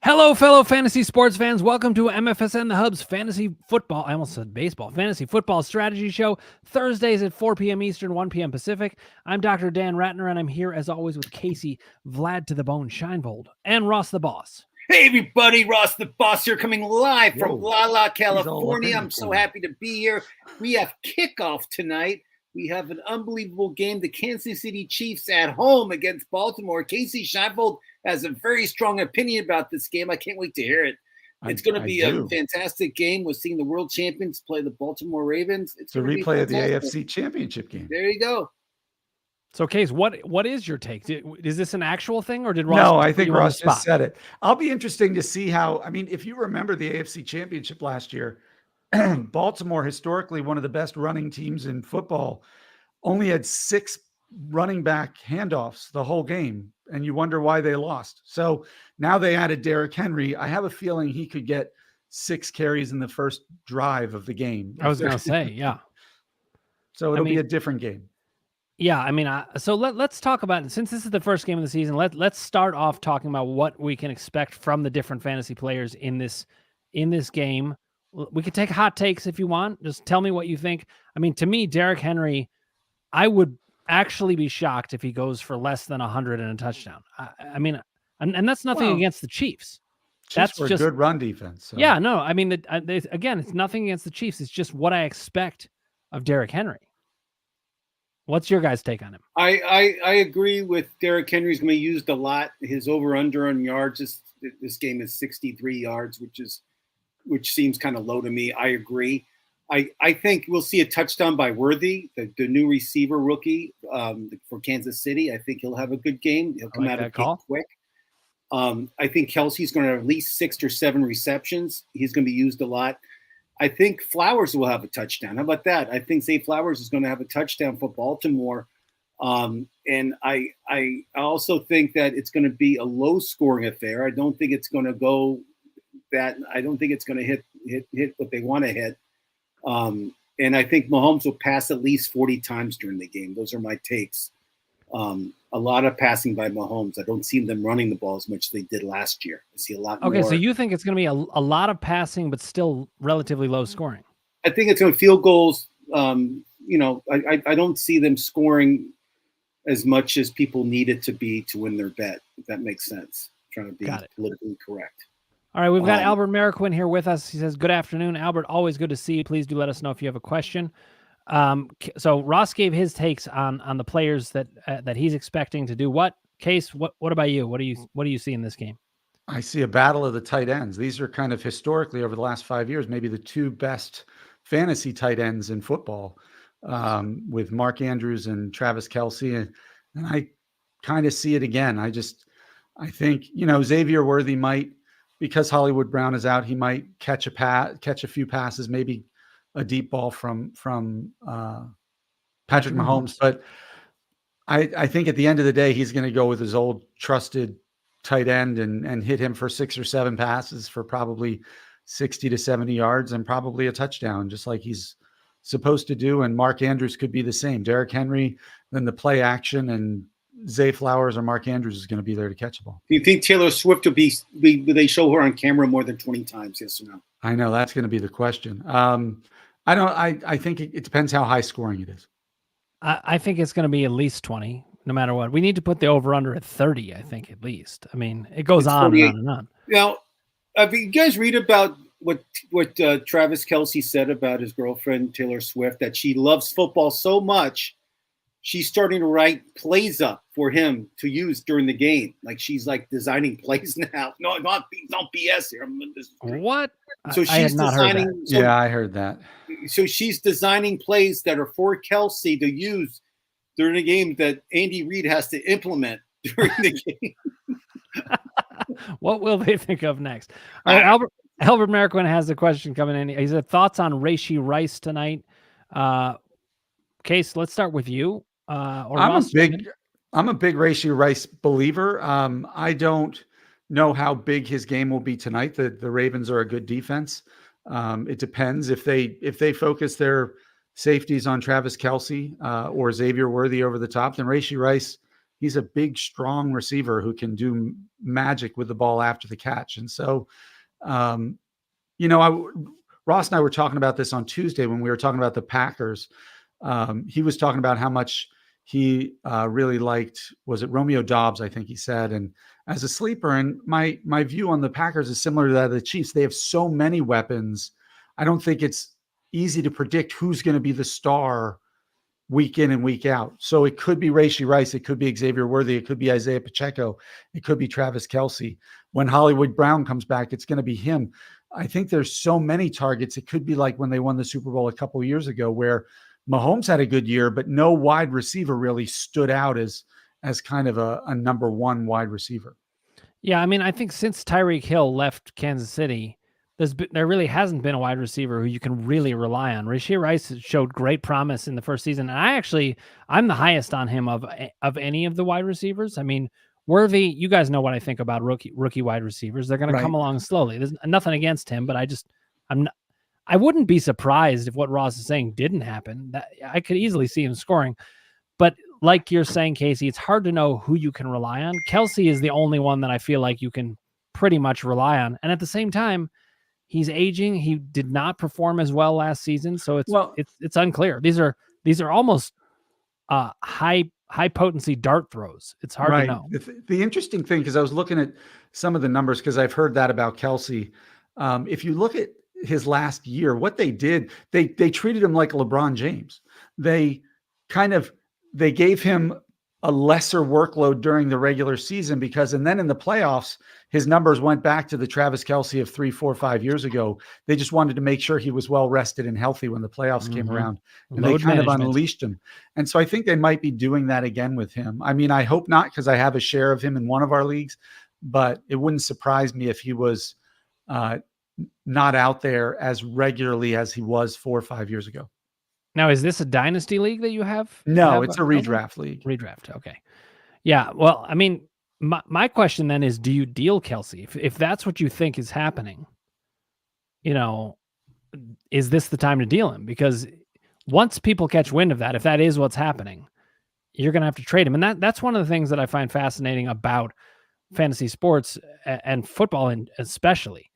Hello, fellow fantasy sports fans. Welcome to MFSN The Hub's Fantasy Football. I almost said baseball. Fantasy Football Strategy Show. Thursdays at 4 p.m. Eastern, 1 p.m. Pacific. I'm Dr. Dan Ratner, and I'm here as always with Casey, Vlad to the Bone, Scheinvold, and Ross the Boss. Hey, everybody. Ross the Boss here, coming live from La California. I'm so happy to be here. We have kickoff tonight. We have an unbelievable game. The Kansas City Chiefs at home against Baltimore. Casey Scheinvold has a very strong opinion about this game. I can't wait to hear it. It's going to be a fantastic game. We're seeing the world champions play the Baltimore Ravens. It's a replay of the AFC Championship game. There you go. So, Case, what is your take? Is this an actual thing, or did Ross? No, I think Ross just said it. I'll be interesting to see how. I mean, if you remember the AFC Championship last year, Baltimore, historically one of the best running teams in football, only had 6 running back handoffs the whole game, and you wonder why they lost. So now they added Derrick Henry. I have a feeling he could get 6 carries in the first drive of the game. I was going to say, yeah. So it'll be a different game. Yeah, I mean, so let's talk about it. Since this is the first game of the season, let's start off talking about what we can expect from the different fantasy players in this game. We could take hot takes if you want. Just tell me what you think. I mean, to me, Derrick Henry, I would actually be shocked if he goes for less than 100 and a touchdown. I mean, and that's nothing against the Chiefs. That's just a good run defense. So. Yeah, no, I mean, again, it's nothing against the Chiefs. It's just what I expect of Derrick Henry. What's your guys' take on him? I agree with Derrick Henry's going to be used a lot. His over-under on yards, this game is 63 yards, which seems kind of low to me. I agree. I think we'll see a touchdown by Worthy, the new receiver rookie for Kansas City. I think he'll have a good game. He'll come out of the gate quick. I think Kelsey's going to have at least 6 or 7 receptions. He's going to be used a lot. I think Flowers will have a touchdown. How about that? I think Zay Flowers is going to have a touchdown for Baltimore. And I also think that it's going to be a low-scoring affair. I don't think it's going to go that. I don't think it's going to hit what they want to hit. And I think Mahomes will pass at least 40 times during the game. Those are my takes. A lot of passing by Mahomes. I don't see them running the ball as much as they did last year. I see a lot more. Okay, so you think it's going to be a lot of passing, but still relatively low scoring? I think it's going to field goals. I don't see them scoring as much as people need it to be to win their bet, if that makes sense. I'm trying to be politically correct. All right, we've got Albert Mariquin here with us. He says, good afternoon, Albert. Always good to see you. Please do let us know if you have a question. So Ross gave his takes on the players that he's expecting to do what. Case, what about you? What do you see in this game? I see a battle of the tight ends. These are kind of historically over the last 5 years, maybe the 2 best fantasy tight ends in football, with Mark Andrews and Travis Kelce. And I kind of see it again. I think, Xavier Worthy might, because Hollywood Brown is out, he might catch a few passes, maybe a deep ball from Patrick Mahomes. But I think at the end of the day, he's going to go with his old trusted tight end and hit him for 6 or 7 passes for probably 60 to 70 yards and probably a touchdown, just like he's supposed to do. And Mark Andrews could be the same. Derrick Henry, then the play action, and Zay Flowers or Mark Andrews is going to be there to catch the ball. Do you think Taylor Swift will they show her on camera more than 20 times? Yes or no? I know that's going to be the question. I think it depends how high scoring it is. I think it's going to be at least 20, no matter what. We need to put the over under at 30, I think, at least. I mean, it goes on and on and on. Now, you guys read about what Travis Kelce said about his girlfriend, Taylor Swift, that she loves football so much, she's starting to write plays up for him to use during the game. Like she's like designing plays now. No, not BS here. What? So she's designing. Yeah, I heard that. So she's designing plays that are for Kelce to use during the game that Andy Reid has to implement during the game. What will they think of next? All right, Albert Mariquin has a question coming in. He said, thoughts on Rashee Rice tonight? Case, let's start with you. I'm a big Rashee Rice believer. I don't know how big his game will be tonight. The Ravens are a good defense. It depends if they focus their safeties on Travis Kelce or Xavier Worthy over the top, then Rashee Rice, he's a big, strong receiver who can do magic with the ball after the catch. And so, Ross and I were talking about this on Tuesday when we were talking about the Packers. He was talking about how much he really liked, was it Romeo Dobbs, I think he said, and as a sleeper. And my view on the Packers is similar to that of the Chiefs. They have so many weapons. I don't think it's easy to predict who's going to be the star week in and week out. So it could be Rashee Rice. It could be Xavier Worthy. It could be Isaiah Pacheco. It could be Travis Kelce. When Hollywood Brown comes back, it's going to be him. I think there's so many targets. It could be like when they won the Super Bowl a couple of years ago, where Mahomes had a good year, but no wide receiver really stood out as kind of a number one wide receiver. Yeah, I mean, I think since Tyreek Hill left Kansas City, there really hasn't been a wide receiver who you can really rely on. Rashee Rice showed great promise in the first season, and I'm the highest on him of any of the wide receivers. I mean, Worthy, you guys know what I think about rookie wide receivers. They're going to come along slowly. There's nothing against him, but I wouldn't be surprised if what Ross is saying didn't happen. That I could easily see him scoring, but like you're saying, Casey, it's hard to know who you can rely on. Kelce is the only one that I feel like you can pretty much rely on, and at the same time, he's aging. He did not perform as well last season, so it's unclear. These are almost high potency dart throws. It's hard to know. The interesting thing, because I was looking at some of the numbers, because I've heard that about Kelce. If you look at his last year, what they did, they treated him like LeBron James. They gave him a lesser workload during the regular season and then in the playoffs, his numbers went back to the Travis Kelce of 3, 4, 5 years ago. They just wanted to make sure he was well rested and healthy when the playoffs came around, and they kind of unleashed him. And so I think they might be doing that again with him. I mean, I hope not, because I have a share of him in one of our leagues, but it wouldn't surprise me if he was not out there as regularly as he was 4 or 5 years ago. Now, is this a dynasty league that you have? No, it's a redraft league. Redraft. Okay. Yeah. Well, I mean, my question then is, do you deal Kelce? If that's what you think is happening, is this the time to deal him? Because once people catch wind of that, if that is what's happening, you're going to have to trade him. And that's one of the things that I find fascinating about fantasy sports and football, and especially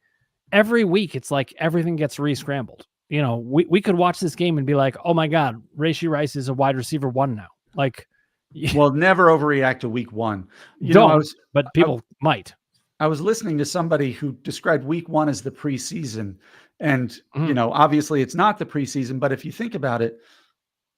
every week, it's like everything gets re-scrambled. We could watch this game and be like, oh my God, Rashee Rice is a wide receiver 1 now. Like, well, never overreact to week 1. But people might. I was listening to somebody who described week 1 as the preseason, and obviously it's not the preseason, but if you think about it,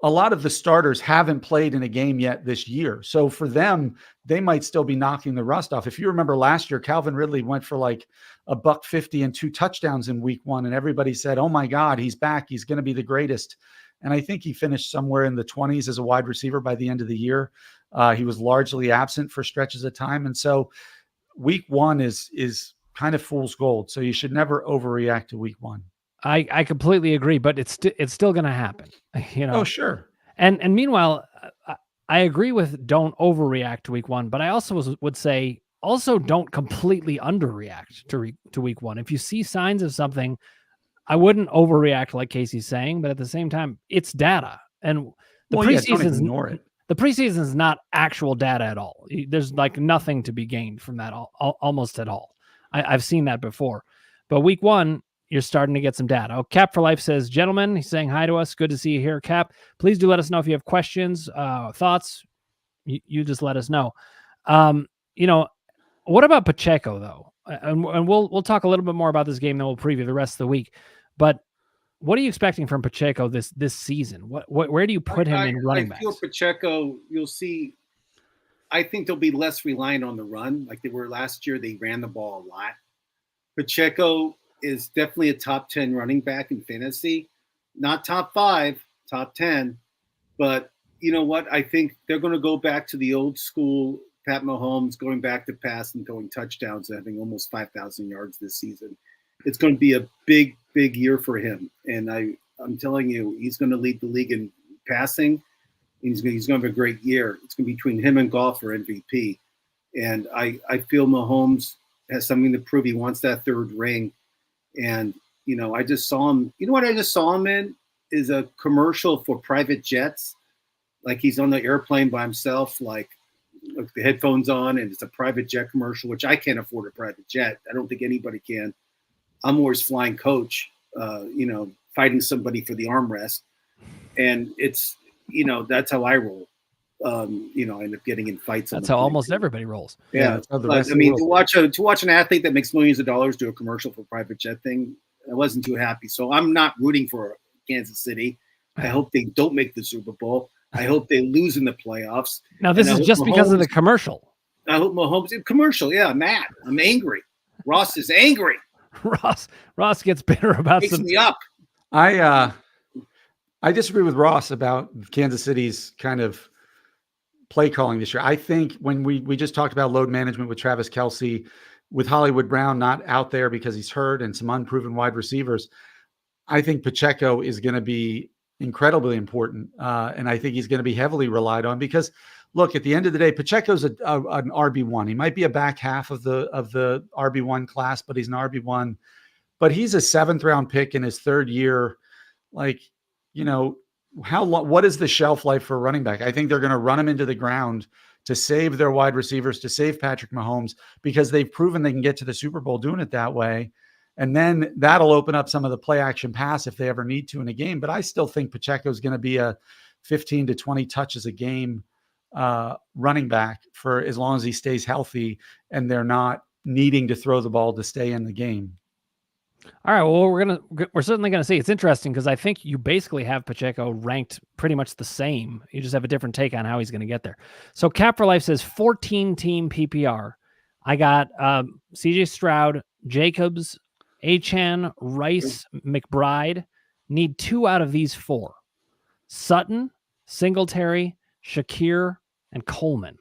a lot of the starters haven't played in a game yet this year. So for them, they might still be knocking the rust off. If you remember last year, Calvin Ridley went for like $150 and 2 touchdowns in week 1. And everybody said, oh my God, he's back. He's going to be the greatest. And I think he finished somewhere in the 20s as a wide receiver by the end of the year. He was largely absent for stretches of time. And so week 1 is kind of fool's gold. So you should never overreact to week 1. I completely agree, but it's still going to happen. Oh, sure. And meanwhile, I agree with don't overreact to week 1, but I also would say also don't completely underreact to week 1. If you see signs of something, I wouldn't overreact like Casey's saying, but at the same time, it's data, and don't ignore it. The preseason is not actual data at all. There's like nothing to be gained from that almost at all. I've seen that before, but week 1. You're starting to get some data. Oh, Cap for Life says, gentlemen, he's saying hi to us. Good to see you here, Cap. Please do let us know if you have questions, thoughts. You just let us know. What about Pacheco, though? And we'll talk a little bit more about this game, then we'll preview the rest of the week. But what are you expecting from Pacheco this season? Where do you put him in running backs? I feel Pacheco, you'll see, I think they'll be less reliant on the run like they were last year. They ran the ball a lot. Pacheco is definitely a top 10 running back in fantasy, not top 5, top 10. But you know what? I think they're going to go back to the old school Pat Mahomes, going back to pass and throwing touchdowns and having almost 5,000 yards this season. It's going to be a big, big year for him. And I'm telling you, he's going to lead the league in passing. He's going to have a great year. It's going to be between him and Goff for MVP. And I feel Mahomes has something to prove. He wants that 3rd ring. And, I just saw him. You know what I just saw him in is a commercial for private jets. Like he's on the airplane by himself, like the headphones on, and it's a private jet commercial, which I can't afford a private jet. I don't think anybody can. I'm always flying coach, fighting somebody for the armrest. And it's, that's how I roll. I end up getting in fights. That's how almost everybody rolls. Yeah. But, I mean, to watch an athlete that makes millions of dollars do a commercial for a private jet thing, I wasn't too happy. So I'm not rooting for Kansas City. I hope they don't make the Super Bowl. I hope they lose in the playoffs. Now, this is just because of the commercial. I hope Mahomes commercial. Yeah, I'm mad. I'm angry. Ross is angry. Ross gets bitter about Makes me up. I disagree with Ross about Kansas City's kind of play calling this year. I think when we just talked about load management with Travis Kelce, with Hollywood Brown not out there because he's hurt and some unproven wide receivers, I think Pacheco is going to be incredibly important. And I think he's going to be heavily relied on because, look, at the end of the day, Pacheco's an RB1. He might be a back half of the RB1 class, but he's an RB1. But he's a 7th round pick in his 3rd year. Like, how long? What is the shelf life for a running back? I think they're going to run him into the ground to save their wide receivers, to save Patrick Mahomes, because they've proven they can get to the Super Bowl doing it that way. And then that'll open up some of the play action pass if they ever need to in a game. But I still think Pacheco is going to be a 15 to 20 touches a game running back for as long as he stays healthy and they're not needing to throw the ball to stay in the game. All right. Well, we're certainly going to see. It's interesting because I think you basically have Pacheco ranked pretty much the same. You just have a different take on how he's going to get there. So Cap for Life says 14-team PPR. I got CJ Stroud, Jacobs, Achane, Rice, McBride. Need 2 out of these 4. Sutton, Singletary, Shakir, and Coleman.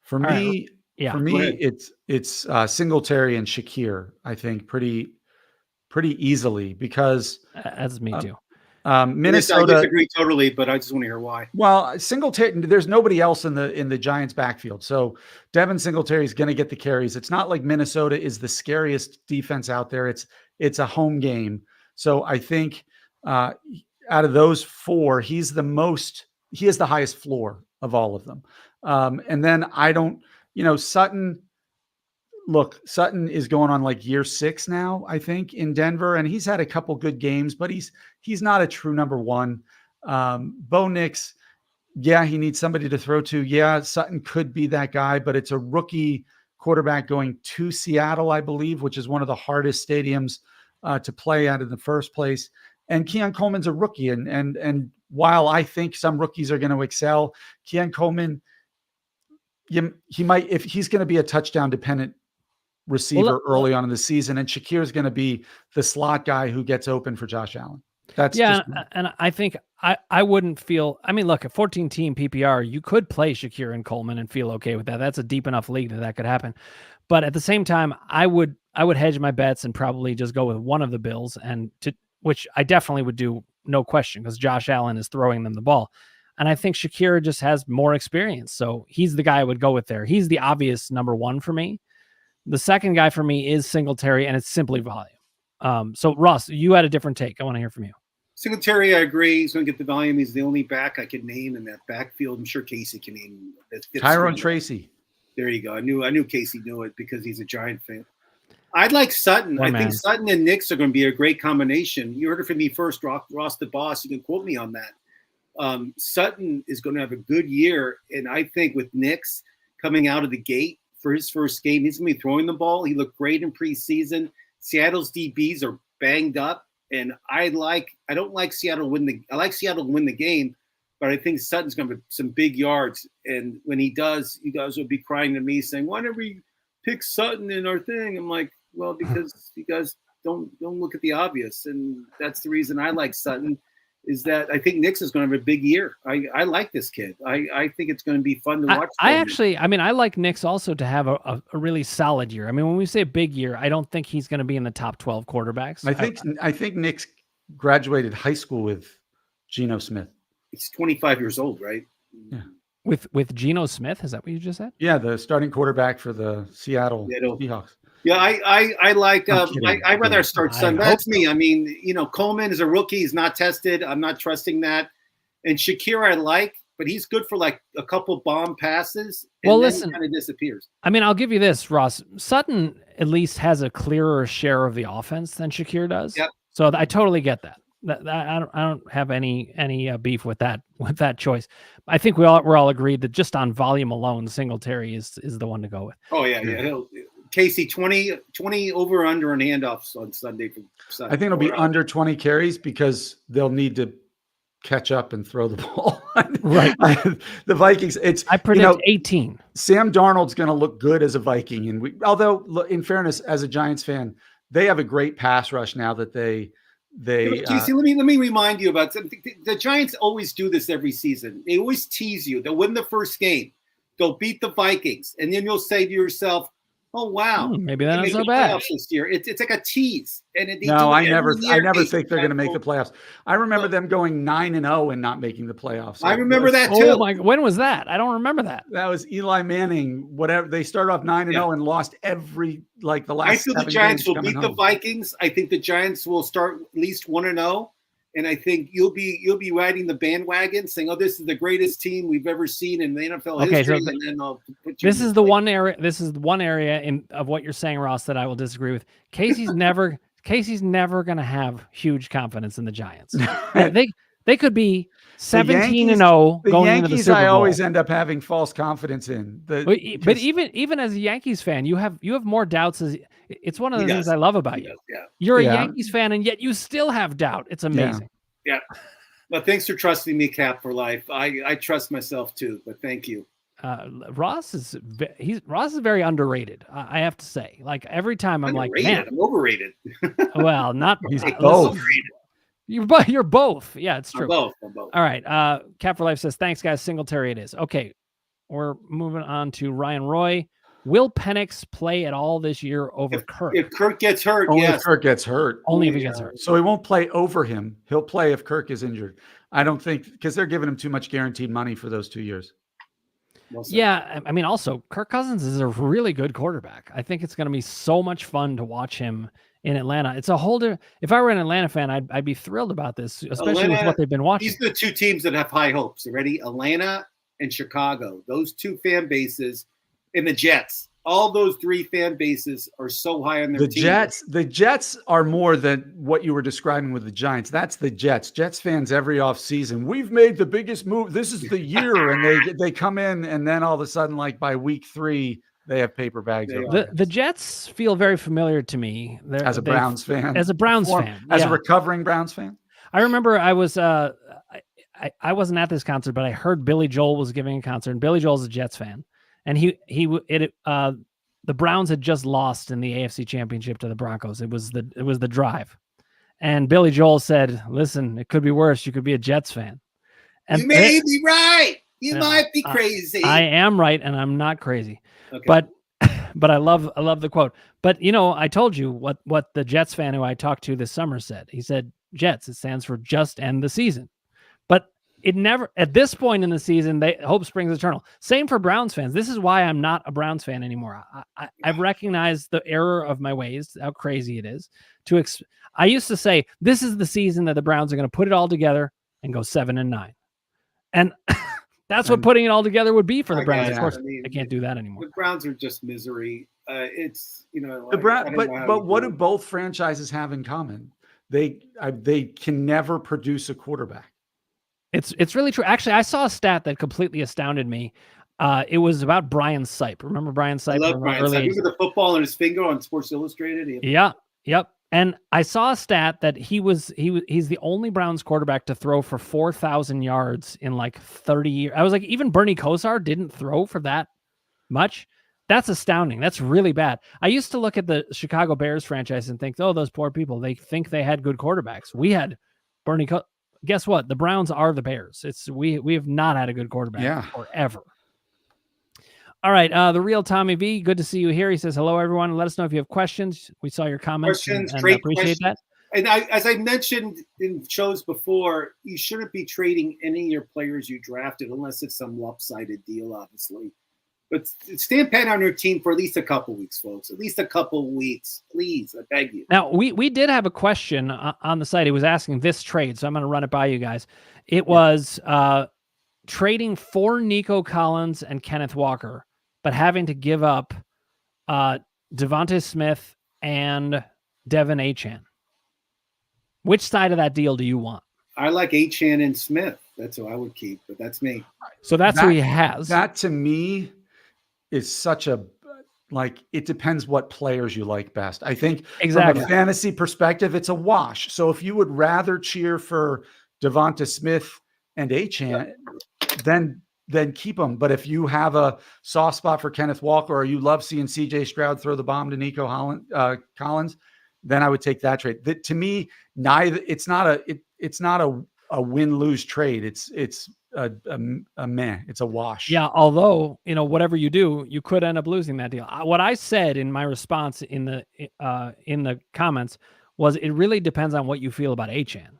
For me, it's Singletary and Shakir, I think, pretty easily because that's me too. Minnesota, I disagree totally, but I just want to hear why. Well, Singletary, there's nobody else in the Giants backfield, so Devin Singletary is going to get the carries. It's not like Minnesota is the scariest defense out there. It's a home game, so I think out of those 4, he has the highest floor of all of them. And then I don't, Sutton. Look, Sutton is going on like year 6 now, I think, in Denver, and he's had a couple good games, but he's not a true number 1. Bo Nix, yeah, he needs somebody to throw to. Yeah, Sutton could be that guy, but it's a rookie quarterback going to Seattle, I believe, which is one of the hardest stadiums to play at in the first place. And Keon Coleman's a rookie, and while I think some rookies are going to excel, Keon Coleman, he might, if he's going to be a touchdown dependent receiver early on in the season, and Shakir is going to be the slot guy who gets open for Josh Allen. And I think I wouldn't feel. I mean, look, at 14-team PPR, you could play Shakir and Coleman and feel okay with that. That's a deep enough league that could happen. But at the same time, I would hedge my bets and probably just go with one of the Bills, which I definitely would do, no question, because Josh Allen is throwing them the ball. And I think Shakir just has more experience. So he's the guy I would go with there. He's the obvious number 1 for me. The second guy for me is Singletary, and it's simply volume. So, Ross, you had a different take. I want to hear from you. Singletary, I agree. He's going to get the volume. He's the only back I could name in that backfield. I'm sure Casey can name Tyrone Tracy. There you go. I knew Casey knew it because he's a Giant fan. I'd like Sutton. I think Sutton and Nix are going to be a great combination. You heard it from me first, Ross the Boss. You can quote me on that. Sutton is going to have a good year, and I think with Nix coming out of the gate for his first game, he's going to be throwing the ball. He looked great in preseason. Seattle's DBs are banged up, and I don't like Seattle to win the game, but I think Sutton's going to have some big yards. And when he does, you guys will be crying to me saying, "Why never we pick Sutton in our thing?" I'm like, well, because you guys don't look at the obvious, and that's the reason I like Sutton. Is that I think Nix is going to have a big year. I like this kid. I think it's going to be fun to watch. I like Nix also to have a really solid year. I mean, when we say big year, I don't think he's going to be in the top 12 quarterbacks. I think Nix graduated high school with Geno Smith. He's 25 years old, right? Yeah. With Geno Smith, is that what you just said? Yeah, the starting quarterback for the Seattle Seahawks. Yeah, I like. I'd rather start Sutton. That's me. I mean, Coleman is a rookie. He's not tested. I'm not trusting that. And Shakir, I like, but he's good for like a couple bomb passes. And Well, then listen, he kind of disappears. I mean, I'll give you this, Ross. Sutton at least has a clearer share of the offense than Shakir does. Yep. So I totally get that. I don't have any beef with that choice. I think we're all agreed that just on volume alone, Singletary is the one to go with. Oh yeah. Casey, 20 over under on handoffs on Sunday. I think it'll be under 20 carries because they'll need to catch up and throw the ball. Right. The Vikings, I predict 18. Sam Darnold's going to look good as a Viking. And although in fairness, as a Giants fan, they have a great pass rush now that they Casey, let me remind you about something. The Giants always do this every season. They always tease you. They'll win the first game. They'll beat the Vikings. And then you'll say to yourself, oh wow, maybe that's not so bad this year. It's like a tease. And I never think they're going to make the playoffs. I remember them going 9-0 and not making the playoffs. I remember that too. Oh my! When was that? I don't remember that. That was Eli Manning. Whatever, they started off 9-0 and lost every the last. I feel the Giants will beat the Vikings. I think the Giants will start at least 1-0. And I think you'll be riding the bandwagon, saying, "Oh, this is the greatest team we've ever seen in the NFL history." So and then I'll put you. This is the one area. This is one area of what you're saying, Ross, that I will disagree with. Casey's never going to have huge confidence in the Giants. They could be 17-0 going Yankees, into the Super Bowl. I always end up having false confidence in. But even as a Yankees fan, you have more doubts. It's one of the things I love about you. Yeah. You're a Yankees fan, and yet you still have doubt. It's amazing. Yeah. Well, thanks for trusting me, Cap, for life. I trust myself too, but thank you. Ross is very underrated. I have to say, like every time I'm underrated. like, man, I'm overrated. Well, not he's both. You're both. Yeah, it's true. I'm both. All right. Cap for Life says, thanks, guys. Singletary it is. Okay. We're moving on to Ryan Roy. Will Penix play at all this year over Kirk? If Kirk gets hurt, only yes. if Kirk gets hurt. Only if he gets hurt. So he won't play over him. He'll play if Kirk is injured. I don't think, because they're giving him too much guaranteed money for those 2 years. Yeah, I mean, also Kirk Cousins is a really good quarterback. I think it's going to be so much fun to watch him in Atlanta. It's a whole different. If I were an Atlanta fan, I'd be thrilled about this, especially with what they've been watching. These are the two teams that have high hopes. Already, Atlanta and Chicago. Those two fan bases, and the Jets. All those three fan bases are so high on their team. The Jets are more than what you were describing with the Giants. That's the Jets. Jets fans every offseason, we've made the biggest move. This is the year. And they come in, and then all of a sudden, like by week 3, they have paper bags. The Jets feel very familiar to me. As a Browns fan. As a Browns fan. As a recovering Browns fan. I remember I was I wasn't at this concert, but I heard Billy Joel was giving a concert, and Billy Joel's a Jets fan. And the Browns had just lost in the AFC Championship to the Broncos. It was the drive. And Billy Joel said, listen, it could be worse. You could be a Jets fan. And you may be right. You might be crazy. I am right, and I'm not crazy. Okay. But I love the quote. But I told you what the Jets fan who I talked to this summer said. He said, Jets, it stands for just end the season. But it never, at this point in the season, hope springs eternal. Same for Browns fans. This is why I'm not a Browns fan anymore. I've recognized the error of my ways, how crazy it is. I used to say, this is the season that the Browns are going to put it all together and go 7-9. And that's what putting it all together would be for the Browns. Of course, I can't do that anymore. The Browns are just misery. It's, but what do both franchises have in common? They can never produce a quarterback. It's really true. Actually, I saw a stat that completely astounded me. It was about Brian Sipe. Remember Brian Sipe? I love Brian Sipe. Remember the football on his finger on Sports Illustrated? Yeah. Yep. And I saw a stat that he's the only Browns quarterback to throw for 4,000 yards in like 30 years. I was like, even Bernie Kosar didn't throw for that much. That's astounding. That's really bad. I used to look at the Chicago Bears franchise and think, oh, those poor people, they think they had good quarterbacks. We had Bernie Kosar. Guess what? The Browns are the Bears. We have not had a good quarterback forever. All right. The real Tommy V. Good to see you here. He says, hello, everyone. Let us know if you have questions. We saw your comments and appreciate that. And as I mentioned in shows before, you shouldn't be trading any of your players you drafted unless it's some lopsided deal, obviously. But stand pat on your team for at least a couple weeks, folks. At least a couple weeks, please. I beg you. Now, we did have a question on the site. It was asking this trade, so I'm going to run it by you guys. It was trading for Nico Collins and Kenneth Walker, but having to give up Devontae Smith and Devin Achane. Which side of that deal do you want? I like Achane and Smith. That's who I would keep, but that's me. So that's who he has. That to me is such a, like, it depends what players you like best. I think Exactly. from a fantasy perspective, it's a wash. So if you would rather cheer for Devonta Smith and Achane, then keep them. But if you have a soft spot for Kenneth Walker, or you love seeing CJ Stroud throw the bomb to Nico Collins, then I would take that trade. That, to me, neither. It's not a win-lose trade. It's a meh. It's a wash. Yeah, although, whatever you do, you could end up losing that deal. What I said in my response in the comments was, it really depends on what you feel about Achane.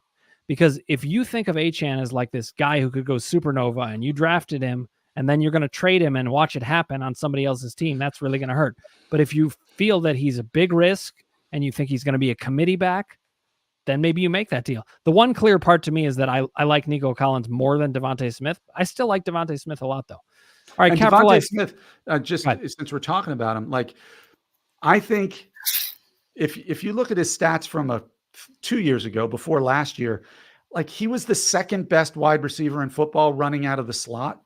Because if you think of Achane as like this guy who could go supernova, and you drafted him, and then you're going to trade him and watch it happen on somebody else's team, that's really going to hurt. But if you feel that he's a big risk and you think he's going to be a committee back, then maybe you make that deal. The one clear part to me is that I like Nico Collins more than Devontae Smith. I still like Devontae Smith a lot, though. All right, Devontae Smith, since we're talking about him, like, I think if you look at his stats from 2 years ago, before last year, like, he was the second best wide receiver in football running out of the slot.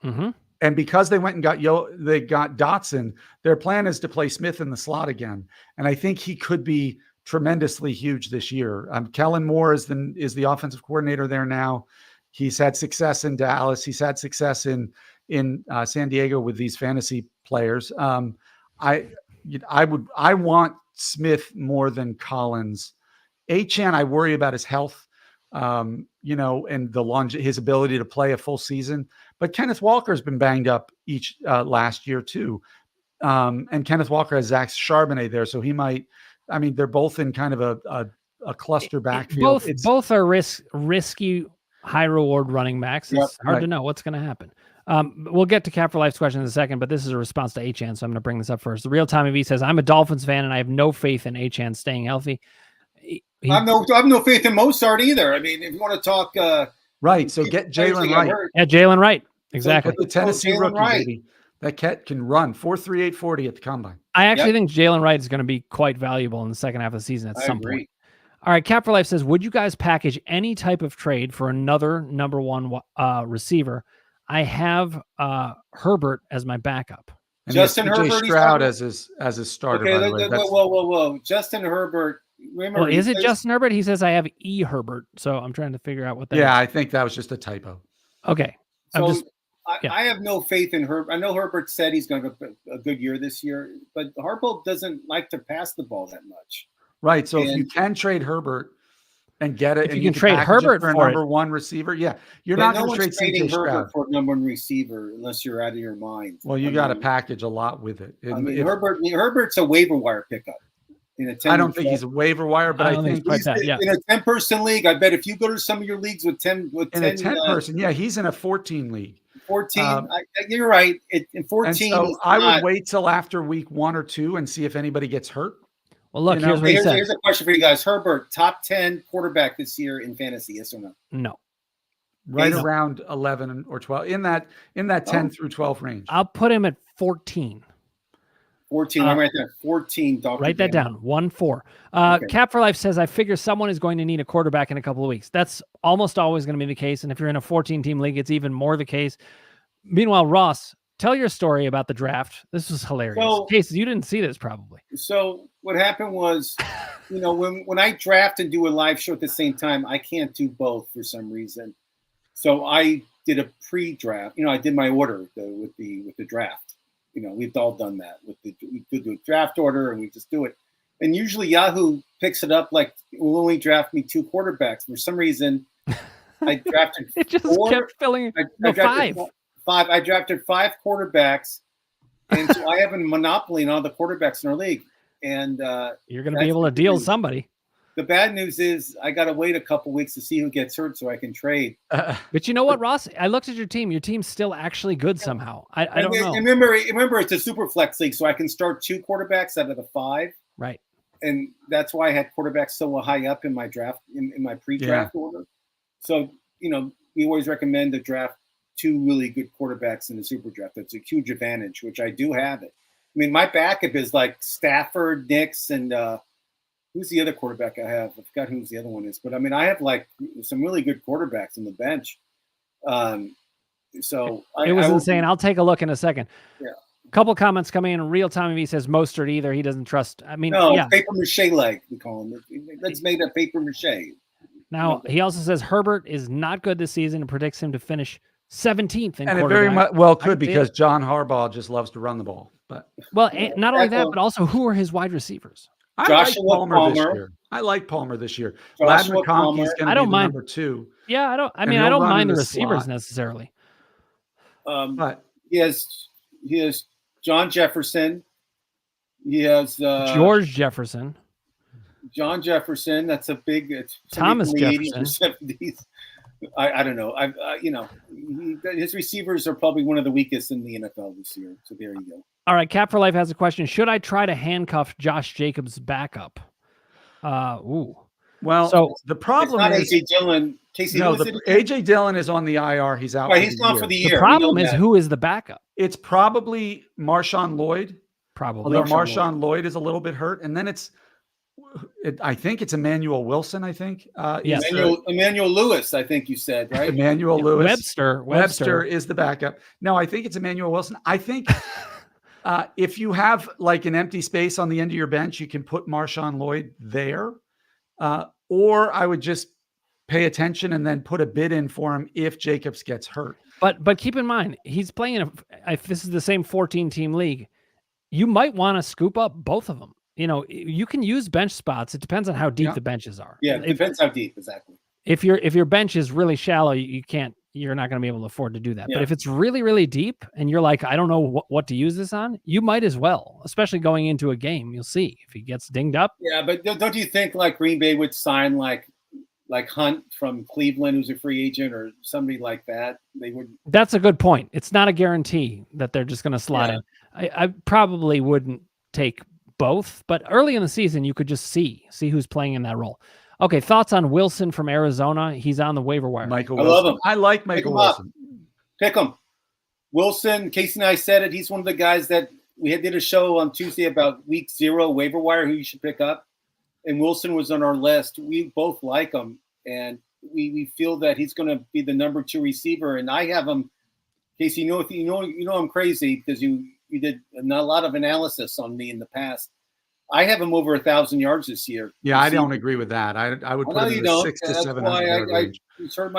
Mm-hmm. And because they went and got Dotson, their plan is to play Smith in the slot again. And I think he could be tremendously huge this year. Kellen Moore is the offensive coordinator there now. He's had success in Dallas. He's had success in San Diego with these fantasy players. I want Smith more than Collins. Achane, I worry about his health, and his ability to play a full season. But Kenneth Walker has been banged up each last year too. And Kenneth Walker has Zach Charbonnet there, so he might. I mean, they're both in kind of a cluster backfield. Both are risky, high reward running backs. It's hard to know what's going to happen. We'll get to Cap for Life's question in a second, but this is a response to Achane, so I'm going to bring this up first. The Real Time EV says, I'm a Dolphins fan and I have no faith in Achane staying healthy. I have no faith in Mostert either. I mean, if you want to talk, right? So get Jalen Wright. Yeah, Jalen Wright. Exactly. The Tennessee rookie, baby. That cat can run 4.38 40 at the combine. I actually think Jalen Wright is going to be quite valuable in the second half of the season at some point. All right, Cap for Life says, would you guys package any type of trade for another number one receiver? I have Herbert as my backup. And Justin Herbert, Stroud as his starter. Okay, by the way. Whoa! Justin Herbert. Remember, is it Justin Herbert? He says I have E. Herbert, so I'm trying to figure out what that is. I think that was just a typo. Okay. So I have no faith in Herbert. I know Herbert said he's going to have a good year this year, but Harbaugh doesn't like to pass the ball that much. Right. So if you can trade Herbert and get it, and you can trade Herbert for a number one receiver, you're not going to trade trading Herbert for a number one receiver unless you're out of your mind. Well, you got to package a lot with it. Herbert's a waiver wire pickup. I don't think he's a waiver wire, but I think he's in a 10-person league. I bet if you go to some of your leagues with 10 a 10-person, he's in a 14 league. 14. You're right. In 14, so I would wait till after week 1 or 2 and see if anybody gets hurt. Well, look, here's what he said. Here's a question for you guys. Herbert, top 10 quarterback this year in fantasy, yes or no? No. Right around 11 or 12 in that 10 through 12 range. I'll put him at 14. 14. I'm right there. 14. Write that down. 1-4. Cap for Life says, I figure someone is going to need a quarterback in a couple of weeks. That's almost always going to be the case. And if you're in a 14-team league, it's even more the case. Meanwhile, Ross, tell your story about the draft. This was hilarious. Case, you didn't see this probably. So what happened was, when I draft and do a live show at the same time, I can't do both for some reason. So I did a pre-draft. I did my order with the draft. We've all done that we do a draft order and we just do it. And usually Yahoo picks it up like will only draft me 2 quarterbacks. For some reason, I drafted it just 4. kept filling. I 5. 5. I drafted 5 quarterbacks, and so I have a monopoly on all the quarterbacks in our league. And you're going to be able to deal somebody. The bad news is I got to wait a couple weeks to see who gets hurt so I can trade. But you know what, Ross? I looked at your team. Your team's still actually good somehow. I don't know. Remember, it's a super flex league, so I can start 2 quarterbacks out of the 5. Right. And that's why I had quarterbacks so high up in my draft, in my pre-draft order. So, we always recommend to draft 2 really good quarterbacks in the super draft. That's a huge advantage, which I do have it. I mean, my backup is like Stafford, Nix, and who's the other quarterback I have? I forgot who's the other one is. But, I mean, I have like some really good quarterbacks on the bench. So it was insane. I'll take a look in a second. Yeah. A couple comments coming in real time. He says Mostert either. He doesn't trust. I mean, no, yeah. paper mache leg, we call him. That's made of paper mache. Now, he also says Herbert is not good this season and predicts him to finish 17th in and it very quarterback. well could because John Harbaugh just loves to run the ball. But well, not only that, but also who are his wide receivers? I Joshua like Palmer this Palmer. year. I like Palmer this year. Joshua Lad McConkey's going I to don't be mind. number 2. Yeah, I don't And mind run in the the receivers slot. necessarily. But he has John Jefferson. He has George Jefferson. John Jefferson. That's a big. It's Thomas from the 80s Jefferson. or 70s. I don't know. His receivers are probably one of the weakest in the NFL this year. So there you go. All right, Cap for Life has a question. Should I try to handcuff Josh Jacobs' backup? well, So the problem It's not is AJ Dillon. Casey no, Lewis. AJ Dillon is on the IR. He's out. Right, for he's the gone year. for the the year. problem is who is the backup? It's probably Marshawn Lloyd. Probably. Although Marshawn Lloyd is a little bit hurt, and then I think it's Emmanuel Wilson. I think Yes. Emmanuel Lewis. I think you said right. Emmanuel Lewis. Webster is the backup. No, I think it's Emmanuel Wilson. I think if you have like an empty space on the end of your bench, you can put Marshawn Lloyd there, or I would just pay attention and then put a bid in for him if Jacobs gets hurt. But keep in mind, he's playing if this is the same 14-team league, you might want to scoop up both of them. You know, you can use bench spots. It depends on how deep the benches are. Yeah, it depends how deep exactly. If your bench is really shallow, you're not going to be able to afford to do that. Yeah. But if it's really, really deep and you're like, I don't know what to use this on, you might as well, especially going into a game. You'll see if he gets dinged up. Yeah, but don't you think like Green Bay would sign like Hunt from Cleveland, who's a free agent, or somebody like that? They would. That's a good point. It's not a guarantee that they're just going to slot in. I probably wouldn't take both, but early in the season, you could just see who's playing in that role. Okay, thoughts on Wilson from Arizona? He's on the waiver wire. Michael I Wilson. love him. I like Michael Wilson. Pick him. Wilson, Casey and I said it. He's one of the guys that we did a show on Tuesday about week 0 waiver wire, who you should pick up. And Wilson was on our list. We both like him, and we feel that he's going to be the number 2 receiver. And I have him. Casey, you know I'm crazy because you did a lot of analysis on me in the past. I have him over 1,000 yards this year. Yeah, I don't agree with that. I would put him in the 600 to 700 yard range. You heard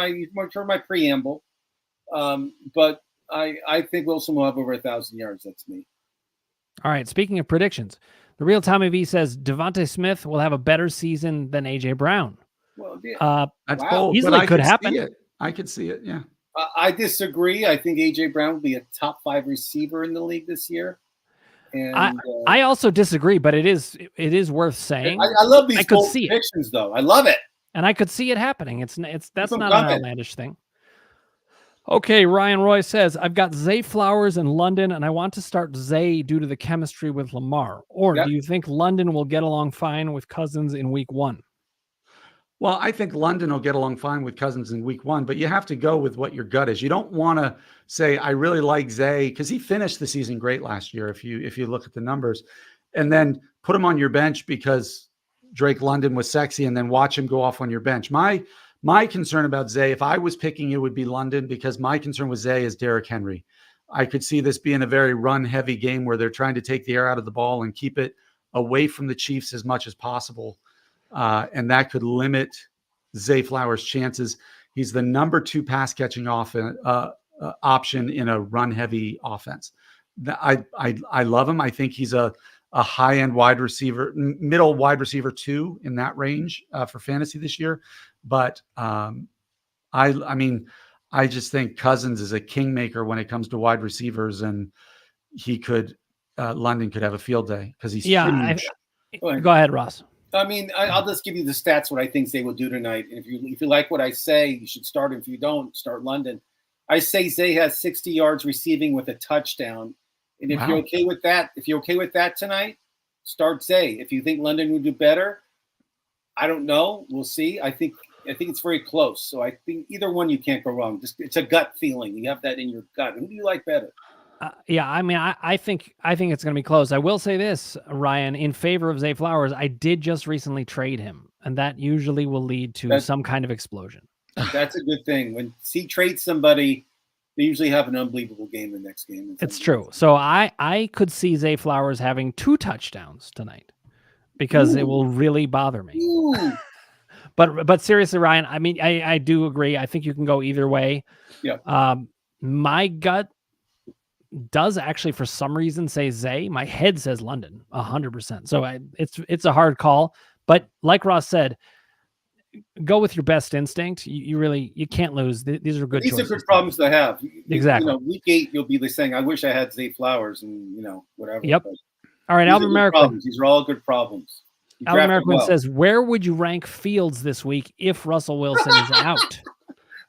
my preamble, but I think Wilson will have over 1,000 yards. That's me. All right. Speaking of predictions, the real Tommy V says Devontae Smith will have a better season than AJ Brown. Well, yeah. That's bold. Easily but could happen. I could see it. Yeah. I disagree. I think AJ Brown will be a top 5 receiver in the league this year. And I also disagree, but it is worth saying. I love these bold see predictions, though. I love it, and I could see it happening. That's not an outlandish thing. Okay, Ryan Roy says I've got Zay Flowers in London, and I want to start Zay due to the chemistry with Lamar. Or do you think London will get along fine with Cousins in week 1? Well, I think London will get along fine with Cousins in week 1, but you have to go with what your gut is. You don't want to say, I really like Zay, because he finished the season great last year, if you look at the numbers, and then put him on your bench because Drake London was sexy, and then watch him go off on your bench. My concern about Zay, if I was picking, it would be London, because my concern with Zay is Derrick Henry. I could see this being a very run-heavy game where they're trying to take the air out of the ball and keep it away from the Chiefs as much as possible. And that could limit Zay Flowers' chances. He's the number 2 pass catching option in a run heavy offense. I love him. I think he's a high end wide receiver, middle wide receiver 2 in that range for fantasy this year. But I just think Cousins is a kingmaker when it comes to wide receivers, and he London could have a field day because he's huge. Go ahead, Ross. I mean, I'll just give you the stats, what I think Zay will do tonight. And if you like what I say, you should start him. If you don't, start London. I say Zay has 60 yards receiving with a touchdown. And if you're okay with that, tonight, start Zay. If you think London will do better, I don't know. We'll see. I think I think it's very close. So I think either one you can't go wrong. Just it's a gut feeling. You have that in your gut. Who do you like better? Yeah, I mean, I think it's going to be close. I will say this, Ryan, in favor of Zay Flowers, I did just recently trade him, and that usually will lead to some kind of explosion. That's a good thing. When he trades somebody, they usually have an unbelievable game the next game. It's true. So I could see Zay Flowers having 2 touchdowns tonight because it will really bother me. But seriously, Ryan, I mean, I do agree. I think you can go either way. Yeah. My gut does actually, for some reason, say Zay. My head says London, 100%. So it's a hard call. But like Ross said, go with your best instinct. You can't lose. These are good choices. These are good problems to have. Exactly. Week 8, you'll be saying, "I wish I had Zay Flowers," and whatever. Yep. But all right, Alvin Merrickman. These are all good problems. Alvin Merrickman says, "Where would you rank Fields this week if Russell Wilson is out?"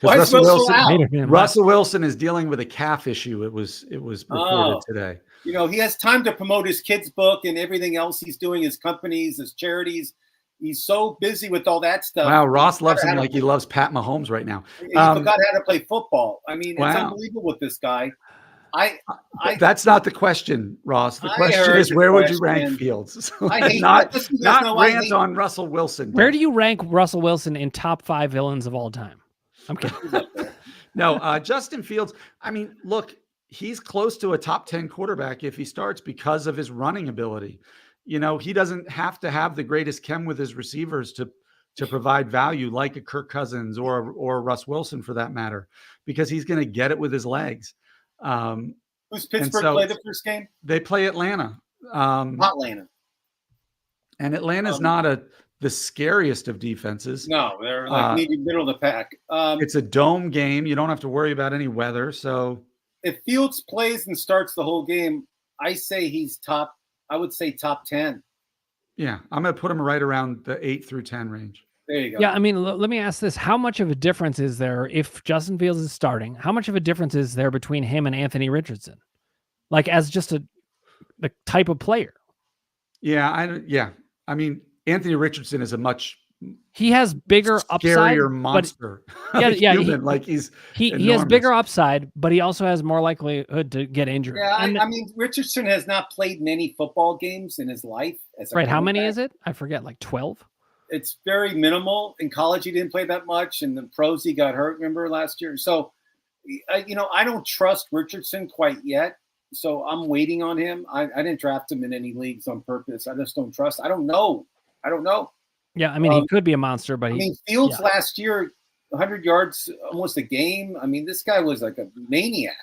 Russell Wilson is dealing with a calf issue. It was reported today. He has time to promote his kids' book and everything else he's doing, his companies, his charities. He's so busy with all that stuff. Wow, Ross loves him like he loves Pat Mahomes right now. He forgot how to play football. I mean, it's unbelievable with this guy. That's not the question, Ross. The question is, where would you rank Fields? So I hate not no rant on Russell Wilson. Where do you rank Russell Wilson in top 5 villains of all time? I'm kidding. No, Justin Fields. I mean, look, he's close to a top 10 quarterback if he starts because of his running ability. He doesn't have to have the greatest chem with his receivers to provide value like a Kirk Cousins or Russ Wilson for that matter, because he's going to get it with his legs. Who's Pittsburgh play the first game? They play Atlanta. Atlanta. And Atlanta's not the scariest of defenses. No, they're like maybe middle of the pack. It's a dome game. You don't have to worry about any weather. So if Fields plays and starts the whole game, I say he's top. I would say top 10. Yeah, I'm going to put him right around the 8 through 10 range. There you go. Yeah, I mean, let me ask this. How much of a difference is there if Justin Fields is starting? How much of a difference is there between him and Anthony Richardson? Like as just the type of player? Yeah, I mean, Anthony Richardson is he has bigger upside, monster. Yeah, he has bigger upside, but he also has more likelihood to get injured. Yeah, I mean, Richardson has not played many football games in his life. Right, how many is it? I forget, like 12? It's very minimal. In college, he didn't play that much. In the pros, he got hurt, remember, last year? So, I don't trust Richardson quite yet. So I'm waiting on him. I didn't draft him in any leagues on purpose. I just don't trust. I don't know. Yeah, I mean, he could be a monster, but Fields last year, 100 yards, almost a game. I mean, this guy was like a maniac.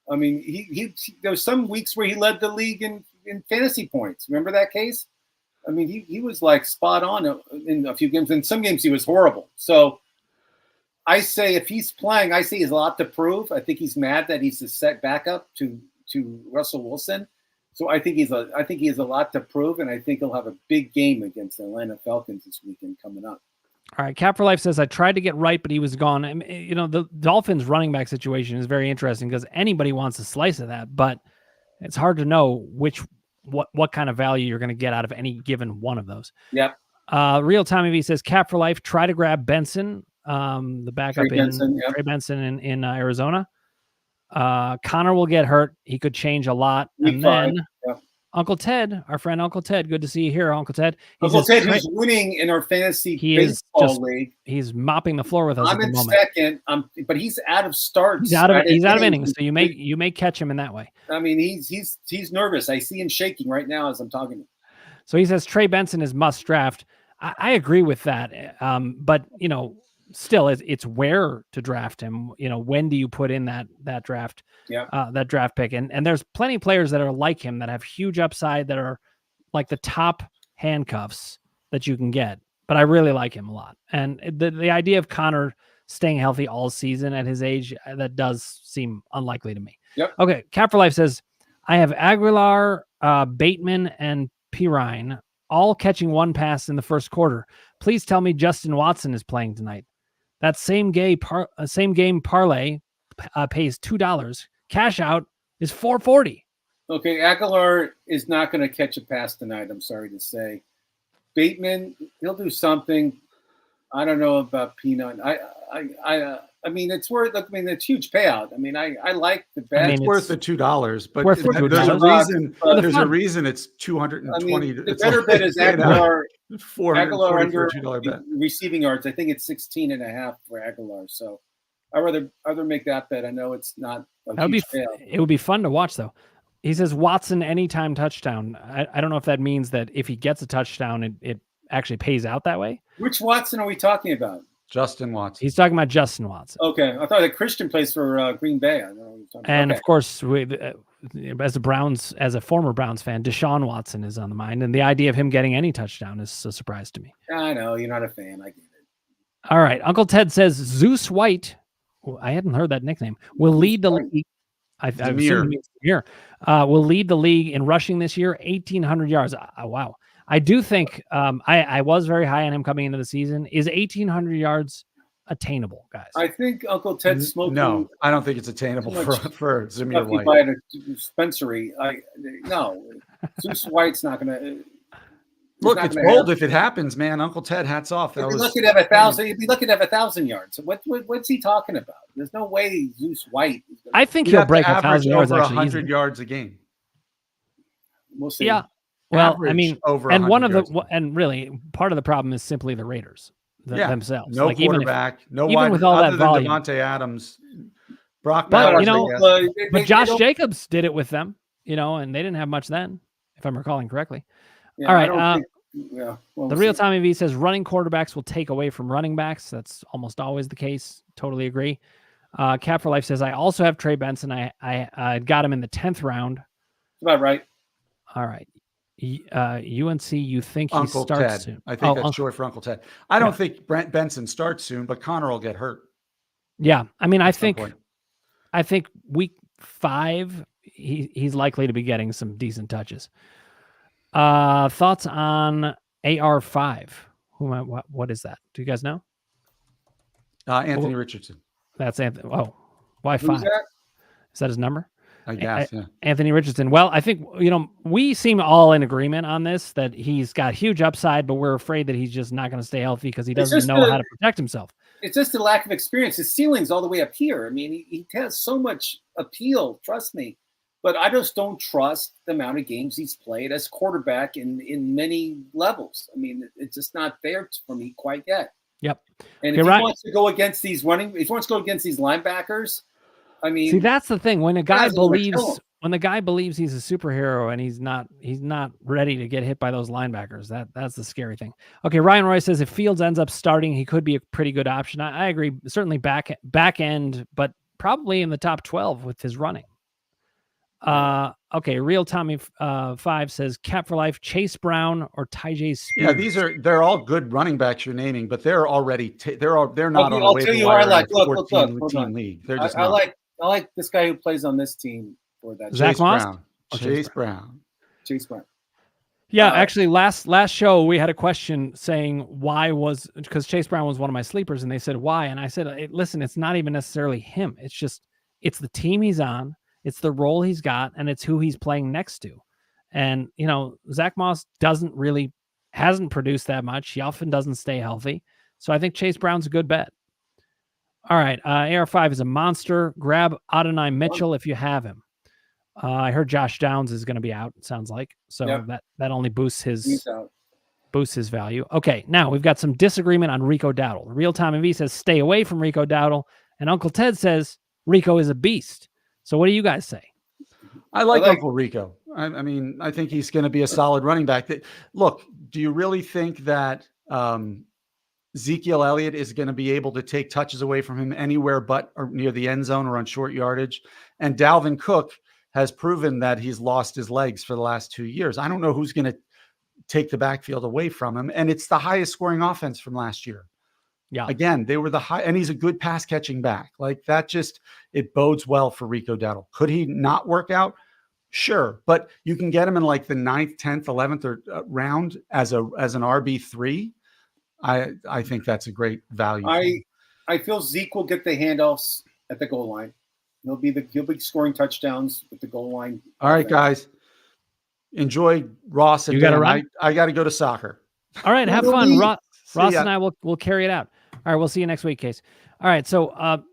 I mean, he there was some weeks where he led the league in fantasy points. Remember that case? I mean, he was like spot on in a few games. In some games, he was horrible. So I say if he's playing, I say he has a lot to prove. I think he's mad that he's a set backup to Russell Wilson. So I think he has a lot to prove, and I think he'll have a big game against the Atlanta Falcons this weekend coming up. All right, Cap for Life says, I tried to get right, but he was gone. I mean, the Dolphins running back situation is very interesting because anybody wants a slice of that, but it's hard to know what kind of value you're going to get out of any given one of those. Yep. Real Time EV says, Cap for Life, try to grab Benson, the backup Trey Benson in Arizona. Connor will get hurt. He could change a lot. And then Uncle Ted, our friend Uncle Ted, good to see you here, Uncle Ted. Who's winning in our fantasy baseball league. He's mopping the floor with us I'm at the in moment. Second, but he's out of starts. He's out of innings, so you may catch him in that way. I mean, he's nervous. I see him shaking right now as I'm talking to him. So he says Trey Benson is must draft. I agree with that. But still, it's where to draft him. When do you put in that draft? That draft pick, and there's plenty of players that are like him that have huge upside that are like the top handcuffs that you can get. But I really like him a lot, and the idea of Connor staying healthy all season at his age, that does seem unlikely to me. Yep. Okay, Cap for Life says I have Aguilar, Bateman, and Pirine all catching one pass in the first quarter. Please tell me Justin Watson is playing tonight. That same game parlay pays $2. Cash out is $4.40. Okay, Aguilar is not going to catch a pass tonight, I'm sorry to say. Bateman, he'll do something. I don't know about Peanut. I mean, it's worth. I mean, it's huge payout. I mean, I like the bet. I mean, It's worth the $2, but worth the there's a $2. reason. But There's a fun. reason it's 220. the better bet is Aguilar. Aguilar under $442 bet. receiving yards. I think it's 16.5 for Aguilar. So I'd rather make that bet. I know it's not a That would be. huge payout. It would be fun to watch though. He says Watson anytime touchdown. I don't know if that means that if he gets a touchdown, it actually pays out that way. Which Watson are we talking about? Justin Watson. He's talking about Justin Watson. Okay, I thought that Christian plays for Green Bay. I don't know what you're talking about. And Okay. of course, as a former Browns fan, Deshaun Watson is on the mind, and the idea of him getting any touchdown is a surprise to me. I know you're not a fan. I get it. All right, Uncle Ted says Zeus White. Well, I hadn't heard that nickname. Will lead the league. I've Zamir. assumed here. Will lead the league in rushing this year, 1,800 yards. Wow. I do think I was very high on him coming into the season. Is 1,800 yards attainable, guys? I think Uncle Ted's smoking. No, I don't think it's attainable Too much for Zamir stuff he White. buy at a dispensary. No, Zeus White's not going to. Look, it's bold if it happens, man. Uncle Ted, hats off. He'd be lucky to have 1,000. He'd be lucky to have 1,000 yards. What's he talking about? There's no way Zeus White. Is gonna, I think He'd he'll have to break average 1,000 yards over actually 100 easily. yards a game. we'll see. Yeah. Well, I Average mean, over and one of 100 the yards. and really part of the problem is simply the Raiders themselves. No like even quarterback, no even wide with all other that than volume. Devontae Adams. Brock But, Bowers, you know, I guess. but Josh don't- Jacobs did it with them, and they didn't have much then, if I'm recalling correctly. yeah, all I right, don't think- yeah, well, The we'll real see. Tommy V says running quarterbacks will take away from running backs. That's almost always the case. Totally agree. Cap for Life says I also have Trey Benson. I got him in the 10th round. That's about right. All right. UNC, you think he Uncle starts Ted. soon? I think that's Uncle- short for Uncle Ted. I don't Yeah. think Brent Benson starts soon, but Connor will get hurt. Yeah, I mean, I at some think point. week 5 he's likely to be getting some decent touches. Thoughts on AR5? What is that? Do you guys know? Anthony Richardson, That's Anthony. Oh, why Who's 5? that? Is that his number? I guess. Yeah. Anthony Richardson. Well, I think, we seem all in agreement on this, that he's got huge upside, but we're afraid that he's just not going to stay healthy because he It's doesn't just know how to protect himself. It's just a lack of experience. His ceiling's all the way up here. I mean, he has so much appeal, trust me. But I just don't trust the amount of games he's played as quarterback in many levels. I mean, it's just not there for me quite yet. Yep. And You're if right. he wants to go against these linebackers, I mean, See, that's the thing. When a guy guys are gonna kill believes him. when the guy believes he's a superhero and he's not ready to get hit by those linebackers, that's the scary thing. Okay, Ryan Roy says if Fields ends up starting, he could be a pretty good option. I agree. Certainly back end, but probably in the top 12 with his running. Okay, Real Tommy 5 says Cap for Life, Chase Brown or Tyjae Spears. Yeah, they're all good running backs you're naming, but they're already they're not on a I'll waiver tell you wire what I like. in a Look, 14 hold team on. league. They're just I like this guy who plays on this team for that. Zach Chase Moss? Brown. Oh, Chase Brown. Chase Brown. Yeah, actually, last show we had a question saying because Chase Brown was one of my sleepers, and they said why, and I said, listen, it's not even necessarily him. It's the team he's on, it's the role he's got, and it's who he's playing next to. And Zach Moss hasn't produced that much. He often doesn't stay healthy, so I think Chase Brown's a good bet. All right, AR5 is a monster. Grab Adonai Mitchell if you have him. I heard Josh Downs is going to be out, it sounds like. So Yeah. that only boosts He's out. his value. Okay, now we've got some disagreement on Rico Dowdle. Real Time V says stay away from Rico Dowdle, and Uncle Ted says Rico is a beast. So what do you guys say? I like Uncle Rico. I mean, I think he's going to be a solid running back. Look, do you really think that Ezekiel Elliott is going to be able to take touches away from him anywhere but or near the end zone or on short yardage? And Dalvin Cook has proven that he's lost his legs for the last 2 years. I don't know who's going to take the backfield away from him. And it's the highest scoring offense from last year. Yeah. Again, they were and he's a good pass catching back. Like that it bodes well for Rico Dowdle. Could he not work out? Sure. But you can get him in like the 9th, 10th, 11th or round as an RB3. I think that's a great value. I feel Zeke will get the handoffs at the goal line. He'll be scoring touchdowns at the goal line. All right, guys. Enjoy Ross and You gotta Dan. run? I got to go to soccer. All right, have Who do fun. we- Ross and I will carry it out. All right, we'll see you next week, Case. All right, so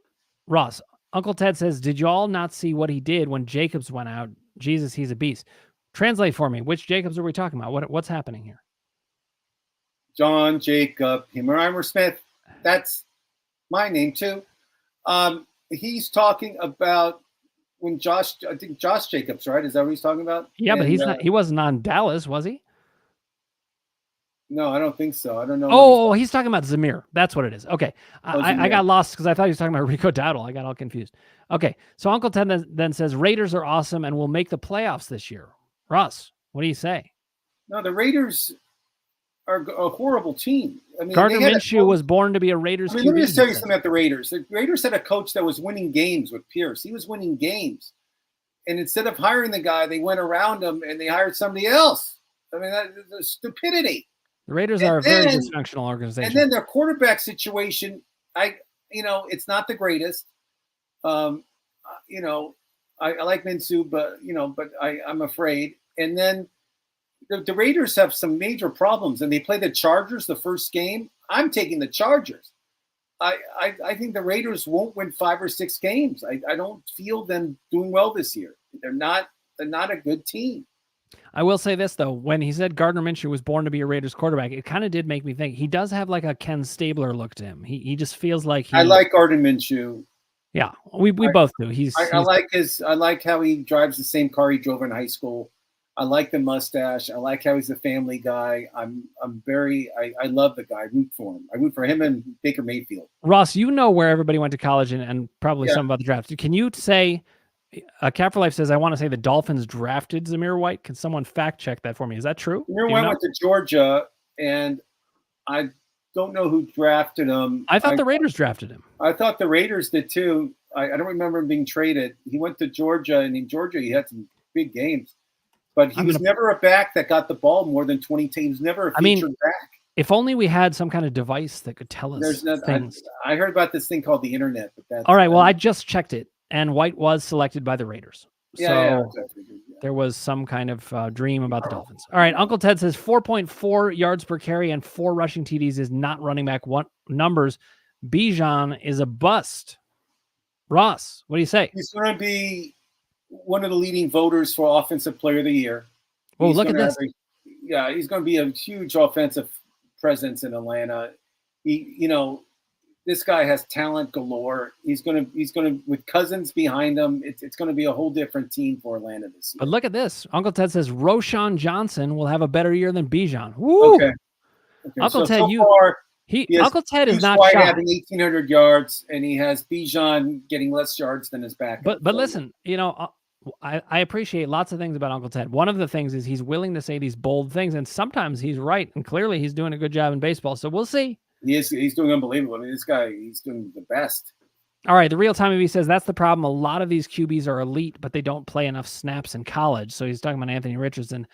Ross, Uncle Ted says, did you all not see what he did when Jacobs went out? Jesus, he's a beast. Translate for me. Which Jacobs are we talking about? What's happening here? John Jacob Himmerheimer Smith. That's my name too. He's talking about when I think Josh Jacobs, right? Is that what he's talking about? Yeah, but he's not. He wasn't on Dallas, was he? No, I don't think so. I don't know. Oh, he's talking about Zamir. That's what it is. Okay. I got lost because I thought he was talking about Rico Dowdle. I got all confused. Okay. So Uncle Ted then says Raiders are awesome and will make the playoffs this year. Russ, what do you say? No, the Raiders are a horrible team. I mean, Gardner Minshew was born to be a Raiders QB. Let me just tell you something about the Raiders. The Raiders had a coach that was winning games with Pierce. He was winning games. And instead of hiring the guy, they went around him and they hired somebody else. I mean, that's stupidity. The Raiders are a very dysfunctional organization. And then their quarterback situation, it's not the greatest. I like Minshew, but I'm afraid. And then the Raiders have some major problems, and they play the Chargers the first game. I'm taking the Chargers. I think the Raiders won't win 5 or 6 games. I don't feel them doing well this year. They're not a good team. I will say this, though. When he said Gardner Minshew was born to be a Raiders quarterback, it kind of did make me think. He does have like a Ken Stabler look to him. He just feels like I like Gardner Minshew. Yeah, we both do. I like how he drives the same car he drove in high school. I like the mustache. I like how he's a family guy. I love the guy. I root for him. I root for him and Baker Mayfield. Ross, you know where everybody went to college and probably some about the draft. Can you say, Cap for Life says, I want to say the Dolphins drafted Zamir White. Can someone fact check that for me? Is that true? Zamir White went to Georgia, and I don't know who drafted him. I thought the Raiders drafted him. I thought the Raiders did too. I don't remember him being traded. He went to Georgia, and in Georgia he had some big games. But he was never a back that got the ball more than 20 teams. Never a featured back. If only we had some kind of device that could tell us things. I heard about this thing called the internet. But that's, all right, well, I just checked it, and White was selected by the Raiders. Exactly. There was some kind of dream about the Dolphins. All right, Uncle Ted says 4.4 yards per carry and 4 rushing TDs is not running back numbers. Bijan is a bust. Ross, what do you say? He's going to be one of the leading voters for Offensive Player of the Year. Oh, look at this. He's going to be a huge offensive presence in Atlanta. This guy has talent galore. He's going to with Cousins behind him. It's going to be a whole different team for Atlanta this year. But look at this. Uncle Ted says Roschon Johnson will have a better year than Bijan. Woo! Okay. Uncle Ted, Uncle Ted is not shy. Having 1,800 yards, and he has Bijan getting less yards than his back. But listen, I appreciate lots of things about Uncle Ted. One of the things is he's willing to say these bold things, and sometimes he's right, and clearly he's doing a good job in baseball. So we'll see. He's doing unbelievable. I mean, this guy, he's doing the best. All right, the Real Time MV says that's the problem. A lot of these QBs are elite, but they don't play enough snaps in college. So he's talking about Anthony Richardson.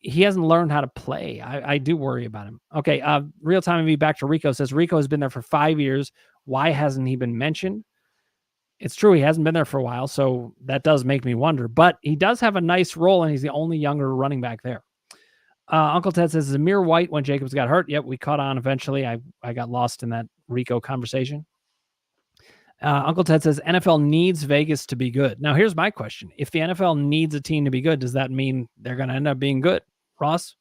He hasn't learned how to play. I do worry about him. Okay, Real Time MV back to Rico says Rico has been there for 5 years. Why hasn't he been mentioned? It's true, he hasn't been there for a while, so that does make me wonder. But he does have a nice role, and he's the only younger running back there. Uncle Ted says Zamir White when Jacobs got hurt. Yep, we caught on eventually. I got lost in that Rico conversation. Uncle Ted says NFL needs Vegas to be good. Now, here's my question. If the NFL needs a team to be good, does that mean they're going to end up being good? Ross?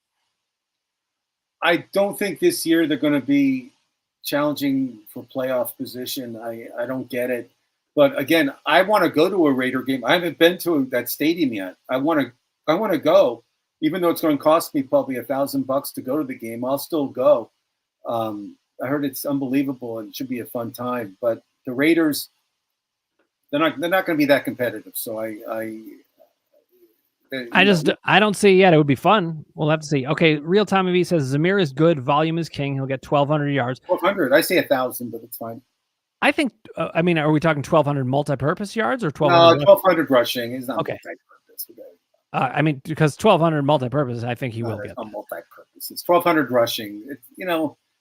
I don't think this year they're going to be challenging for playoff position. I don't get it. But again, I want to go to a Raider game. I haven't been to that stadium yet. I want to go, even though it's going to cost me probably $1,000 to go to the game. I'll still go. I heard it's unbelievable and it should be a fun time. But the Raiders, they're not going to be that competitive. So I don't see yet. It would be fun. We'll have to see. Okay, Real Time MV says Zamir is good. Volume is king. He'll get 1,200 yards. 1,200. I say 1,000, but it's fine. I think. Are we talking 1,200 multi-purpose yards or 1,200? No, 1,200 rushing. He's not multi-purpose. Because 1,200 multi-purpose, I think he will get. Not multi-purpose. It's 1,200 rushing.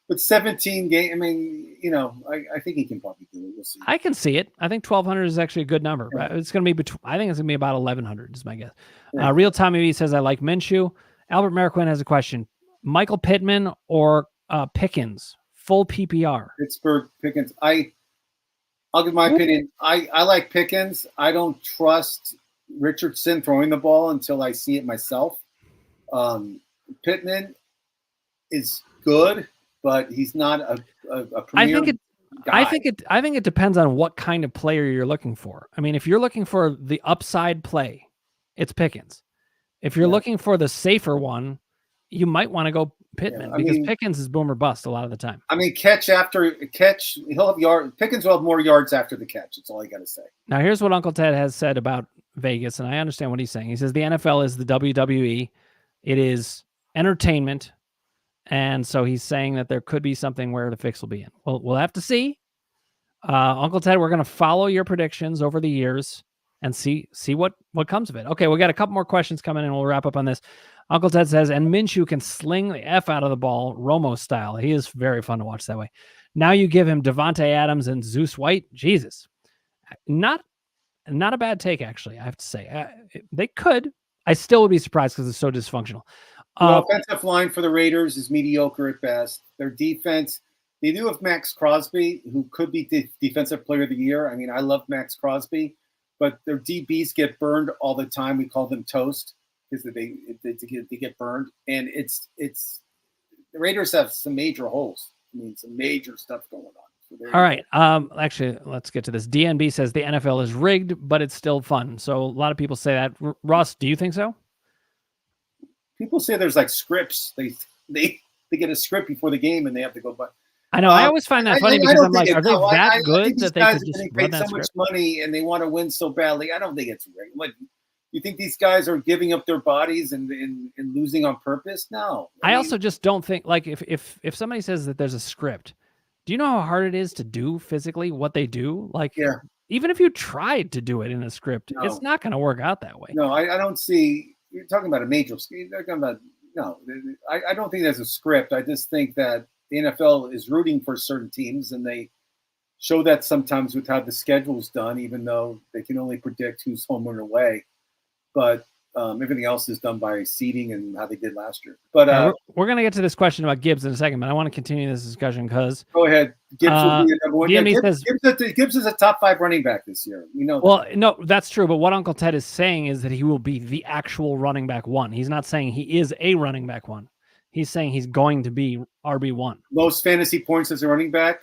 With 17 games, I think he can probably do it. We'll see. I can see it. I think 1,200 is actually a good number. Yeah. It's going to be I think it's going to be about 1,100 is my guess. Yeah. Real Time MV says I like Minshew. Albert Marquin has a question. Michael Pittman or Pickens, full PPR. Pittsburgh Pickens. I'll give my opinion. I like Pickens. I don't trust Richardson throwing the ball until I see it myself. Pittman is good, but he's not a premier guy. I think it depends on what kind of player you're looking for. I mean, if you're looking for the upside play, it's Pickens. If you're looking for the safer one, you might want to go Pittman because Pickens is boom or bust a lot of the time. I mean, catch after catch, he'll have yards. Pickens will have more yards after the catch. That's all I got to say. Now, here's what Uncle Ted has said about Vegas, and I understand what he's saying. He says the NFL is the WWE. It is entertainment. And so he's saying that there could be something where the fix will be in. Well, we'll have to see. Uncle Ted, we're going to follow your predictions over the years and see what comes of it. Okay, we got a couple more questions coming in, and we'll wrap up on this. Uncle Ted says, and Minshew can sling the F out of the ball, Romo style. He is very fun to watch that way. Now you give him Devontae Adams and Zeus White. Jesus. Not a bad take, actually, I have to say. They could. I still would be surprised because it's so dysfunctional. The offensive line for the Raiders is mediocre at best. Their defense, they do have Max Crosby, who could be defensive player of the year. I mean, I love Max Crosby, but their DBs get burned all the time. We call them toast because they get burned. And it's the Raiders have some major holes. I mean, some major stuff going on. So all right. Actually, let's get to this. DNB says the NFL is rigged, but it's still fun. So a lot of people say that. Ross, do you think so? People say there's like scripts. They get a script before the game and they have to go by. I know. I always find that funny because I'm like, are they that good that they could just run that so script? Much money and they want to win so badly. I don't think it's rigged. Like, you think these guys are giving up their bodies and losing on purpose? No. I also just don't think, like, if somebody says that there's a script, do you know how hard it is to do physically what they do? Like, even if you tried to do it in a script, it's not going to work out that way. No, I don't see. You're talking about a major. You're talking about I don't think there's a script. I just think that the NFL is rooting for certain teams, and they show that sometimes with how the schedule's done, even though they can only predict who's home and away. But everything else is done by seeding and how they did last year. But we're going to get to this question about Gibbs in a second, but I want to continue this discussion because go ahead. Gibbs will be number one. Gibbs is a top 5 running back this year. Well, no, that's true. But what Uncle Ted is saying is that he will be the actual running back 1. He's not saying he is a running back 1. He's saying he's going to be RB1. Most fantasy points as a running back.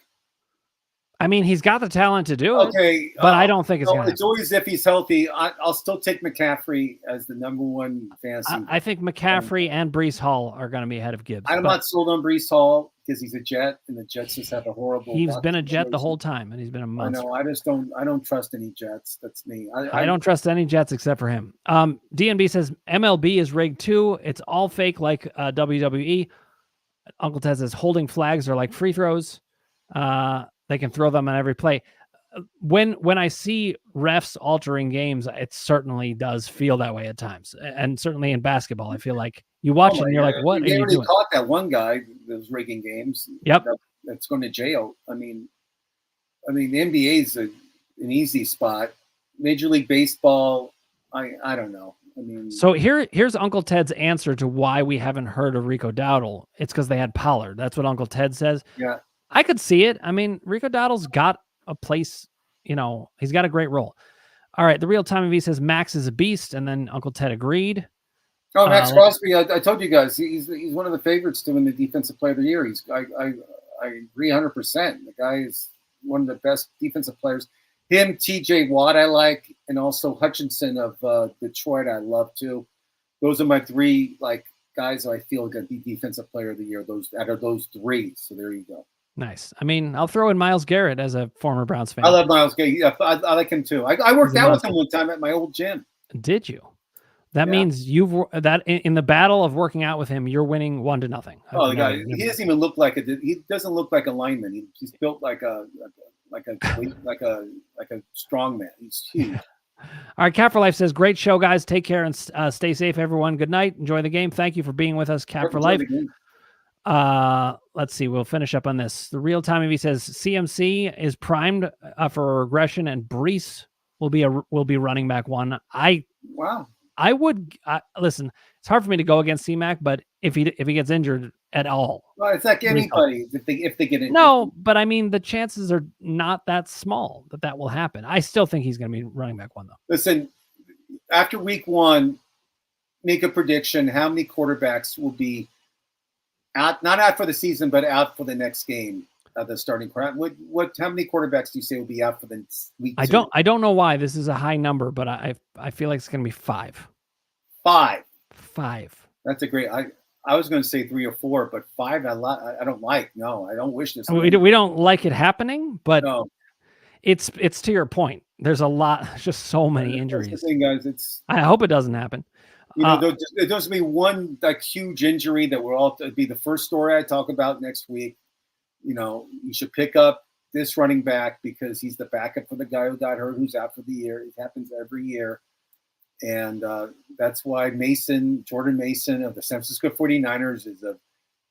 I mean, he's got the talent to do it. Okay, but I don't think it's going to. It's always if he's healthy. I'll still take McCaffrey as the number 1 fantasy. I think McCaffrey and Breece Hall are going to be ahead of Gibbs. I'm not sold on Breece Hall because he's a Jet, and the Jets just have a horrible. He's been a Jet the whole time, and he's been a monster. I know. I don't trust any Jets. That's me. I don't trust any Jets except for him. DNB says MLB is rigged too. It's all fake like WWE. Uncle Ted says holding flags are like free throws. They can throw them on every play. When I see refs altering games, it certainly does feel that way at times. And certainly in basketball, I feel like you watch it and you're like, what are you doing? Caught that one guy that was rigging games. Yep. That's going to jail. I mean, the NBA is an easy spot. Major League Baseball, I don't know. I mean, so here's Uncle Ted's answer to why we haven't heard of Rico Dowdle. It's because they had Pollard. That's what Uncle Ted says. Yeah. I could see it. I mean, Rico Dowdle's got a place, he's got a great role. All right, the Real Time MV says Max is a beast, and then Uncle Ted agreed. Oh, Max Crosby, I told you guys, he's one of the favorites to win the Defensive Player of the Year. I agree 100%. The guy is one of the best defensive players. Him, TJ Watt, I like, and also Hutchinson of Detroit, I love too. Those are my 3 guys I feel are going to be Defensive Player of the Year. Out of those 3, so there you go. Nice. I mean, I'll throw in Myles Garrett as a former Browns fan. I love Myles Garrett. Yeah, I like him too. I worked out with him one time at my old gym. Did you? That means in the battle of working out with him, you're winning 1-0. Oh, the guy, he doesn't even look like he doesn't look like a lineman. He's built like a strong man. He's huge. All right, Cat for Life says, great show, guys. Take care and stay safe, everyone. Good night. Enjoy the game. Thank you for being with us, Cat for Life. Let's see. We'll finish up on this. The Real Time MV says CMC is primed for regression, and Breece will be running back 1. Wow. would listen. It's hard for me to go against C-Mac, but if he gets injured at all, Well, it's like anybody if they get injured. no. But I mean, the chances are not that small that will happen. I still think he's going to be running back one though. Listen, after week 1, make a prediction. How many quarterbacks will be out? Not out for the season, but out for the next game. The starting crowd. How many quarterbacks do you say will be out for the week? I don't know why this is a high number, but I feel like it's going to be 5. 5. 5. That's a great. I was going to say 3 or 4, but 5 I don't like. No, I don't wish this. We don't like it happening, but no. It's to your point. There's a lot, just so many injuries. That's the thing, guys. I hope it doesn't happen. There's going to be one like huge injury that will all be the first story I talk about next week. You should pick up this running back because he's the backup for the guy who got hurt, who's out for the year. It happens every year. And that's why Jordan Mason of the San Francisco 49ers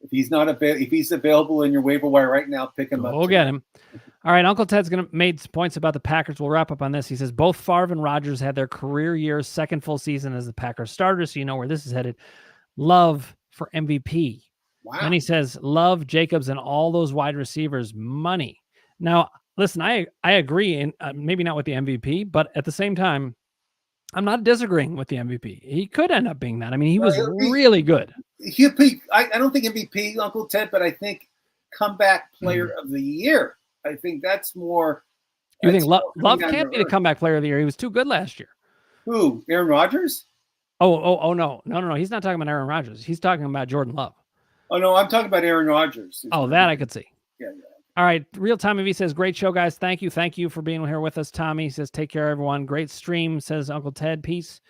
if he's available in your waiver wire right now, pick him up. We'll get him. All right. Uncle Ted's going to make points about the Packers. We'll wrap up on this. He says both Favre and Rodgers had their career year's second full season as the Packers starters. So you know where this is headed. Love for MVP. Wow. And he says, love Jacobs and all those wide receivers money. Now, listen, I agree, and maybe not with the MVP, but at the same time, I'm not disagreeing with the MVP. He could end up being that. I mean, he was really good. I don't think MVP, Uncle Ted, but I think comeback player of the year. I think that's more. You think Love can't be the comeback player of the year? He was too good last year. Who? Aaron Rodgers? Oh, no. He's not talking about Aaron Rodgers. He's talking about Jordan Love. Oh, no, I'm talking about Aaron Rodgers. Oh, that I could see. Yeah. All right. Real Time MV says, great show, guys. Thank you. Thank you for being here with us. Tommy says, take care, everyone. Great stream, says Uncle Ted. Peace.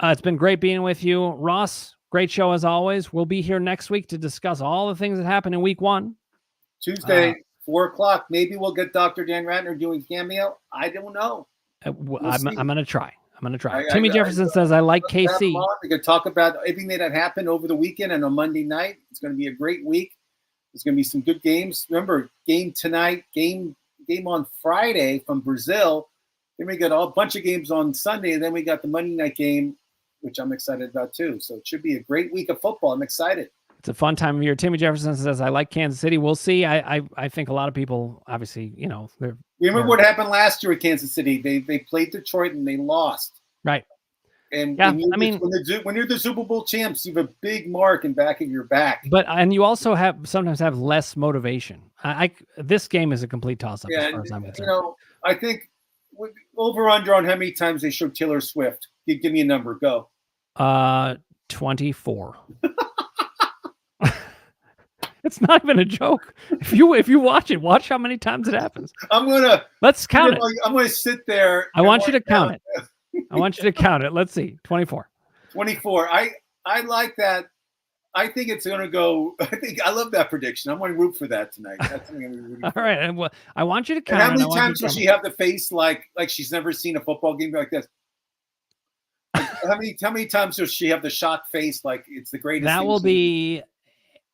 It's been great being with you. Ross, great show as always. We'll be here next week to discuss all the things that happened in week 1. Tuesday, 4:00. Maybe we'll get Dr. Dan Ratner doing cameo. I don't know. I'm going to try. Timmy Jefferson says, I like KC. We could talk about everything that happened over the weekend and on Monday night. It's going to be a great week. There's going to be some good games. Remember, game tonight, game on Friday from Brazil. Then we got a bunch of games on Sunday, and then we got the Monday night game, which I'm excited about too. So it should be a great week of football. I'm excited. It's a fun time of year. Timmy Jefferson says, I like Kansas City. We'll see. I think a lot of people, obviously, remember what happened last year at Kansas City? They played Detroit and they lost. Right. And yeah, when you're the Super Bowl champs, you have a big mark in back of your back. And you also sometimes have less motivation. This game is a complete toss-up as far as I'm concerned. I think over under on how many times they showed Taylor Swift. Give me a number. Go. 24. It's not even a joke. If you watch it, watch how many times it happens. Let's count it. I'm gonna sit there. I want you to count it. I want you to count it. Let's see. 24. 24. I like that. I think it's going to go. I love that prediction. I'm going to root for that tonight. That's what I'm going to be rooting for. All right. Well, I want you to count. And how many times does she have the face like she's never seen a football game like this? How many times does she have the shocked face like it's the greatest? That will be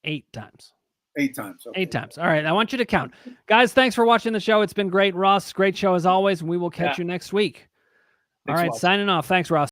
8 times. 8 times. Okay. 8 times. All right. I want you to count. Guys, thanks for watching the show. It's been great. Ross, great show as always. And we will catch you next week. All right, signing off. Thanks, Ross.